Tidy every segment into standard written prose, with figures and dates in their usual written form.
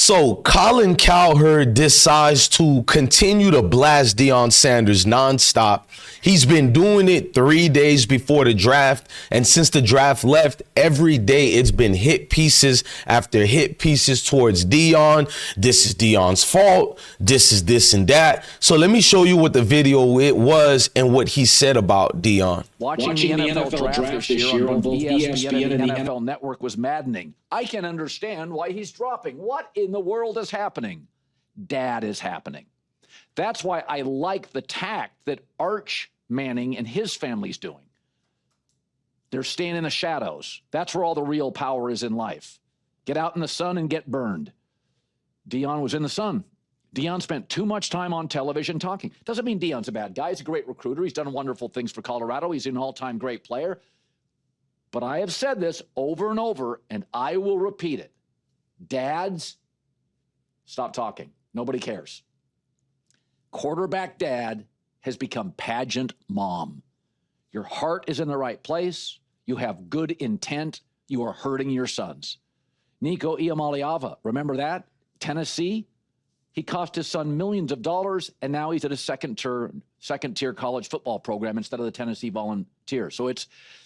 So Colin Cowherd decides to continue to blast Deion Sanders nonstop. He's been doing it 3 days before the draft. And since the draft left, every day it's been hit pieces after hit pieces towards Deion. This is Deion's fault. This is this and that. So let me show you what the video it was and what he said about Deion. Watching the NFL draft this year on both ESPN and the NFL Network was maddening. I can understand why he's dropping. What in the world is happening? Dad is happening. That's why I like the tact that Arch Manning and his family's doing. They're staying in the shadows. That's where all the real power is in life. Get out in the sun and get burned. Deion was in the sun. Deion spent too much time on television talking. Doesn't mean Deion's a bad guy. He's a great recruiter. He's done wonderful things for Colorado. He's an all-time great player. But I have said this over and over, and I will repeat it. Dads, stop talking. Nobody cares. Quarterback dad has become pageant mom. Your heart is in the right place. You have good intent. You are hurting your sons. Nico Iamaleava, remember that? Tennessee? He cost his son millions of dollars, and now he's at a second-tier college football program instead of the Tennessee Volunteers. So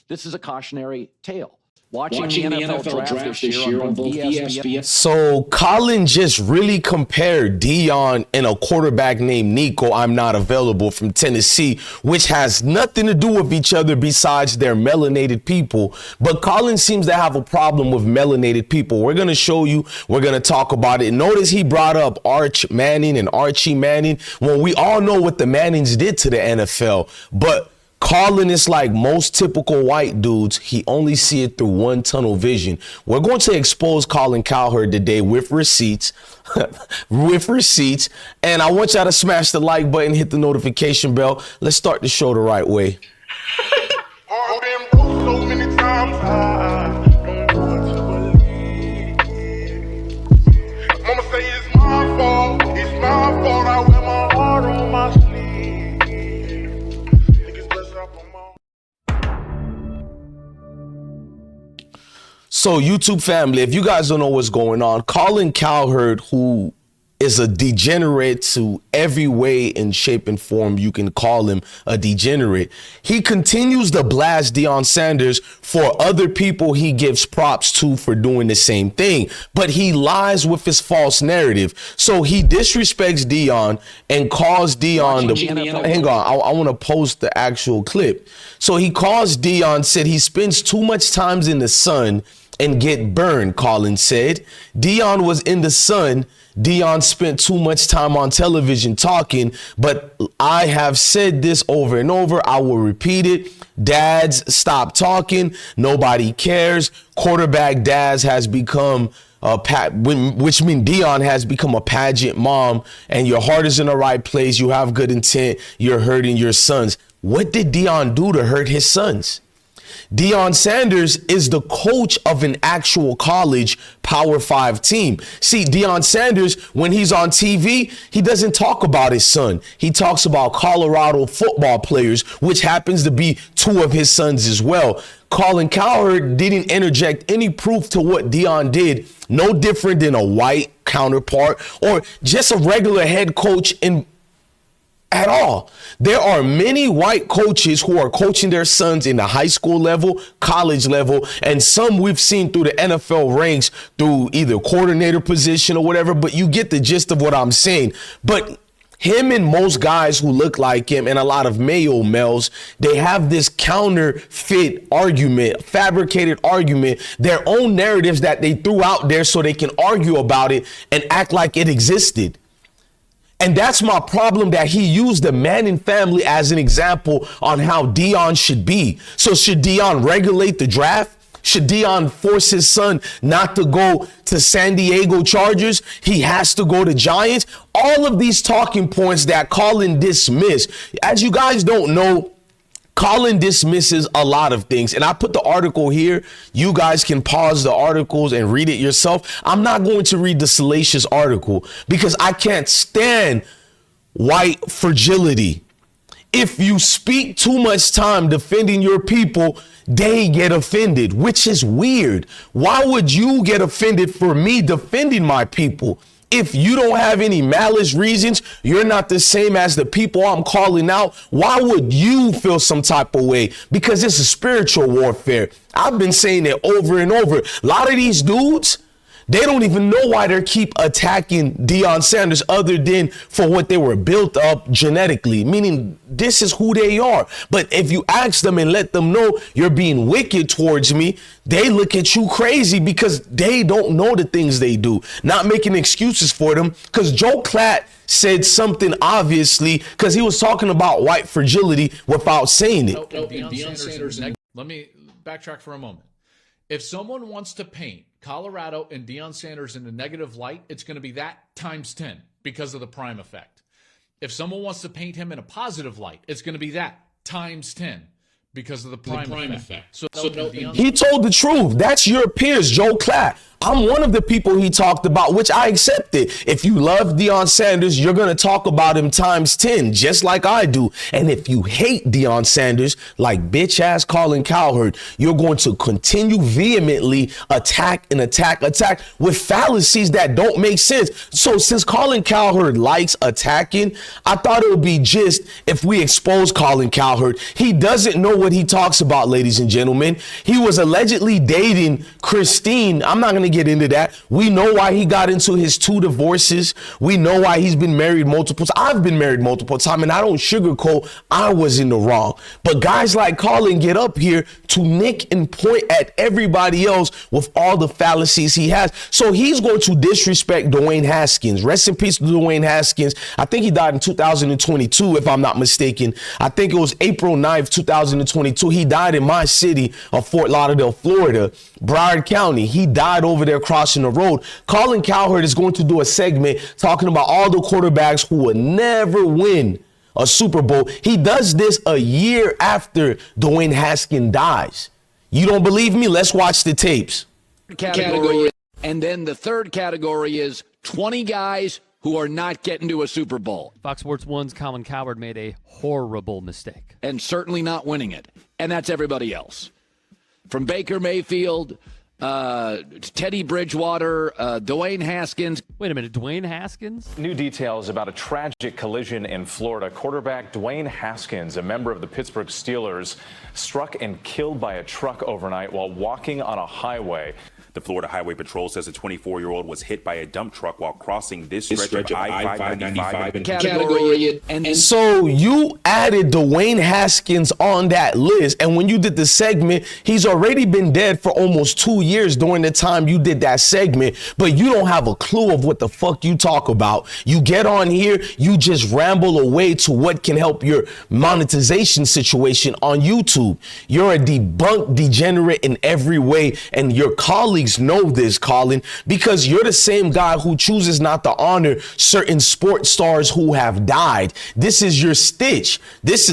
this is a cautionary tale. Watching the NFL draft this year on both ESPN. So Colin just really compared Deion and a quarterback named Nico, I'm not available, from Tennessee, which has nothing to do with each other besides they're melanated people. But Colin seems to have a problem with melanated people. We're going to show you. We're going to talk about it. Notice he brought up Arch Manning and Archie Manning. Well, we all know what the Mannings did to the NFL, but Colin is like most typical white dudes. He only see it through one tunnel vision. We're going to expose Colin Cowherd today with receipts, And I want y'all to smash the like button, hit the notification bell. Let's start the show the right way. I've been broke so many times, I don't know what to believe. Mama say it's my fault, I wear my heart on my sleeve. So YouTube family, if you guys don't know what's going on, Colin Cowherd, who is a degenerate to every way in shape and form you can call him a degenerate, he continues to blast Deion Sanders for other people he gives props to for doing the same thing. But he lies with his false narrative. So he disrespects Deion and calls Deion hang on, I want to post the actual clip. So he calls Deion, said he spends too much time in the sun and get burned, Colin said. Deion was in the sun. Deion spent too much time on television talking, but I have said this over and over. I will repeat it. Dads, stop talking. Nobody cares. Quarterback dads has become which means Deion has become a pageant mom, and your heart is in the right place. You have good intent. You're hurting your sons. What did Deion do to hurt his sons? Deion Sanders is the coach of an actual college Power 5 team. See, Deion Sanders, when he's on TV, he doesn't talk about his son. He talks about Colorado football players, which happens to be two of his sons as well. Colin Cowherd didn't interject any proof to what Deion did, no different than a white counterpart or just a regular head coach at all. There are many white coaches who are coaching their sons in the high school level, college level, and some we've seen through the NFL ranks through either coordinator position or whatever, but you get the gist of what I'm saying. But him and most guys who look like him and a lot of male males, they have this counterfeit argument, fabricated argument, their own narratives that they threw out there so they can argue about it and act like it existed. And that's my problem, that he used the Manning family as an example on how Deion should be. So should Deion regulate the draft? Should Deion force his son not to go to San Diego Chargers? He has to go to Giants. All of these talking points that Colin dismissed. As you guys don't know, Colin dismisses a lot of things, and I put the article here. You guys can pause the articles and read it yourself. I'm not going to read the salacious article because I can't stand white fragility. if you speak too much time defending your people, they get offended, which is weird. Why would you get offended for me defending my people? If you don't have any malice reasons, you're not the same as the people I'm calling out. Why would you feel some type of way? Because it's a spiritual warfare. I've been saying it over and over. A lot of these dudes, they don't even know why they keep attacking Deion Sanders other than for what they were built up genetically, meaning this is who they are. But if you ask them and let them know you're being wicked towards me, they look at you crazy because they don't know the things they do, not making excuses for them. Because Joe Klatt said something obviously because he was talking about white fragility without saying it. Deion Sanders. Let me backtrack for a moment. If someone wants to paint Colorado and Deion Sanders in a negative light, it's going to be that times 10 because of the prime effect. If someone wants to paint him in a positive light, it's going to be that times 10 because of the prime effect. So he told the truth. That's your peers, Joe Klatt. I'm one of the people he talked about, which I accepted. If you love Deion Sanders, you're going to talk about him times 10, just like I do. And if you hate Deion Sanders, like bitch ass Colin Cowherd, you're going to continue vehemently attack with fallacies that don't make sense. So since Colin Cowherd likes attacking, I thought it would be just if we expose Colin Cowherd. He doesn't know what he talks about, ladies and gentlemen. He was allegedly dating Christine. I'm not going to get into that. We know why he got into his 2 divorces. We know why he's been married multiple times. I've been married multiple times, and I don't sugarcoat. I was in the wrong. But guys like Colin get up here to nick and point at everybody else with all the fallacies he has. So he's going to disrespect Dwayne Haskins. Rest in peace to Dwayne Haskins. I think he died in 2022, if I'm not mistaken. I think it was April 9th, 2022. He died in my city of Fort Lauderdale, Florida, Broward County. He died over there crossing the road. Colin Cowherd is going to do a segment talking about all the quarterbacks who will never win a Super Bowl. He does this a year after Dwayne Haskins dies. You don't believe me? Let's watch the tapes. Category. And then the third category is 20 guys who are not getting to a Super Bowl. Fox Sports 1's Colin Cowherd made a horrible mistake. And certainly not winning it. And that's everybody else. From Baker Mayfield, Teddy Bridgewater, Dwayne Haskins. Wait a minute, Dwayne Haskins? New details about a tragic collision in Florida. Quarterback Dwayne Haskins, a member of the Pittsburgh Steelers, struck and killed by a truck overnight while walking on a highway. The Florida Highway Patrol says a 24-year-old was hit by a dump truck while crossing this stretch of I-595. Category. And so you added Dwayne Haskins on that list, and when you did the segment, he's already been dead for almost 2 years during the time you did that segment, but you don't have a clue of what the fuck you talk about. You get on here, you just ramble away to what can help your monetization situation on YouTube. You're a debunked degenerate in every way, and your colleagues know this, Colin, because you're the same guy who chooses not to honor certain sports stars who have died. This is your stitch.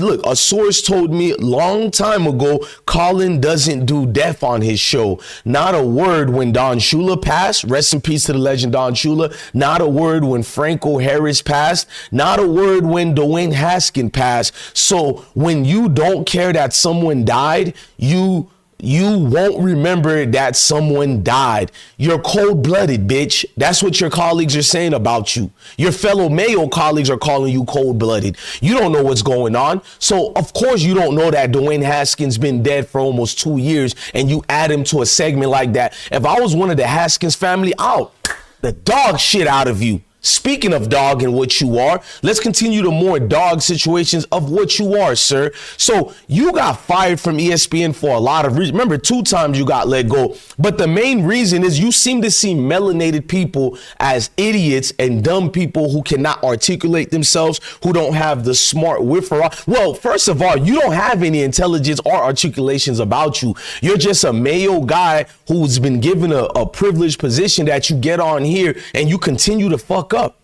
Look, a source told me a long time ago, Colin doesn't do death on his show. Not a word when Don Shula passed. Rest in peace to the legend Don Shula. Not a word when Franco Harris passed. Not a word when Dwayne Haskins passed. So when you don't care that someone died, you won't remember that someone died. You're cold-blooded, bitch. That's what your colleagues are saying about you. Your fellow Mayo colleagues are calling you cold-blooded. You don't know what's going on. So, of course, you don't know that Dwayne Haskins been dead for almost 2 years, and you add him to a segment like that. If I was one of the Haskins family, I'll the dog shit out of you. Speaking of dog and what you are, let's continue to more dog situations of what you are, sir. So you got fired from ESPN for a lot of reasons. Remember, 2 times you got let go. But the main reason is you seem to see melanated people as idiots and dumb people who cannot articulate themselves, who don't have the smart wit for all. Well, first of all, you don't have any intelligence or articulations about you. You're just a Mayo guy who's been given a privileged position that you get on here and you continue to fuck up.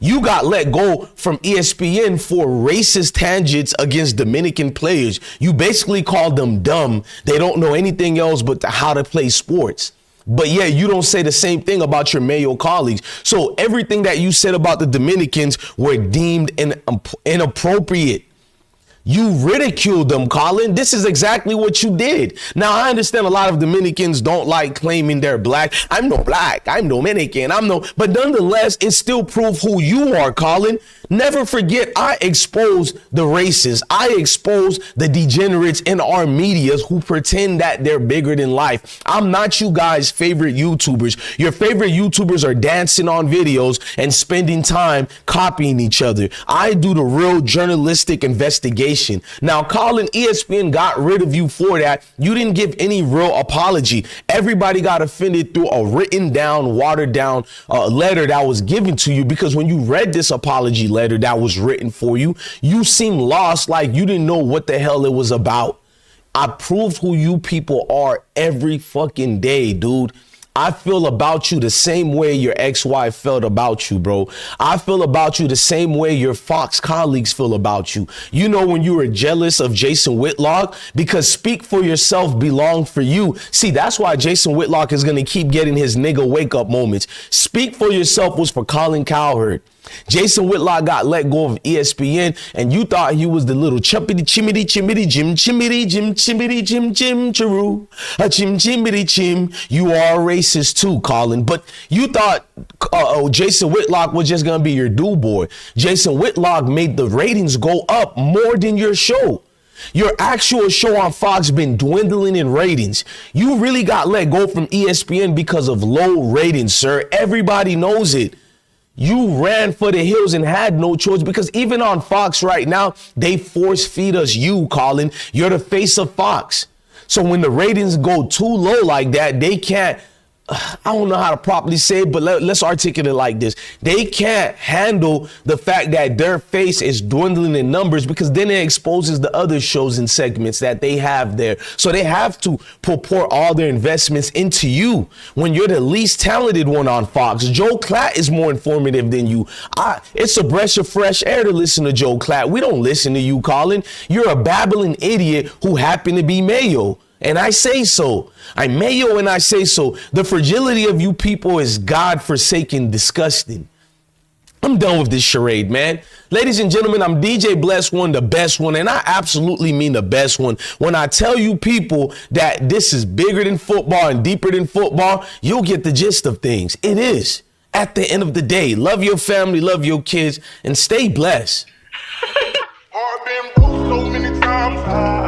You got let go from ESPN for racist tangents against Dominican players. You basically called them dumb. They don't know anything else but how to play sports. But yeah, you don't say the same thing about your Mayo colleagues. So everything that you said about the Dominicans were deemed inappropriate. You ridiculed them, Colin. This is exactly what you did. Now, I understand a lot of Dominicans don't like claiming they're black. I'm no black. I'm Dominican. But nonetheless, it still proves who you are, Colin. Never forget, I expose the racists. I expose the degenerates in our medias who pretend that they're bigger than life. I'm not you guys' favorite YouTubers. Your favorite YouTubers are dancing on videos and spending time copying each other. I do the real journalistic investigation. Now, Colin, ESPN got rid of you for that. You didn't give any real apology. Everybody got offended through a written down, watered down letter that was given to you, because when you read this apology letter that was written for you, you seemed lost, like you didn't know what the hell it was about. I proved who you people are every fucking day, dude. I feel about you the same way your ex-wife felt about you, bro. I feel about you the same way your Fox colleagues feel about you. You know, when you were jealous of Jason Whitlock, because Speak for Yourself belonged for you. See, that's why Jason Whitlock is going to keep getting his nigga wake up moments. Speak for Yourself was for Colin Cowherd. Jason Whitlock got let go of ESPN, and you thought he was the little chumpity chimity chimity jim chimity jim chimity jim jim chiroo a chim chimity chim. You are a racist too, Colin. But you thought Jason Whitlock was just gonna be your do boy. Jason Whitlock made the ratings go up more than your show. Your actual show on Fox been dwindling in ratings. You really got let go from ESPN because of low ratings, sir. Everybody knows it. You ran for the hills and had no choice, because even on Fox right now, they force feed us you, Colin. You're the face of Fox. So when the ratings go too low like that, they can't, I don't know how to properly say it, but let's articulate it like this. They can't handle the fact that their face is dwindling in numbers, because then it exposes the other shows and segments that they have there. So they have to purport all their investments into you when you're the least talented one on Fox. Joe Klatt is more informative than you. It's a breath of fresh air to listen to Joe Klatt. We don't listen to you, Colin. You're a babbling idiot who happened to be Mayo. And I say so. I'm Mayo and I say so. The fragility of you people is God-forsaken disgusting. I'm done with this charade, man. Ladies and gentlemen, I'm DJ Bless One, the best one. And I absolutely mean the best one. When I tell you people that this is bigger than football and deeper than football, you'll get the gist of things. It is. At the end of the day, love your family, love your kids, and stay blessed. I've been broke so many times.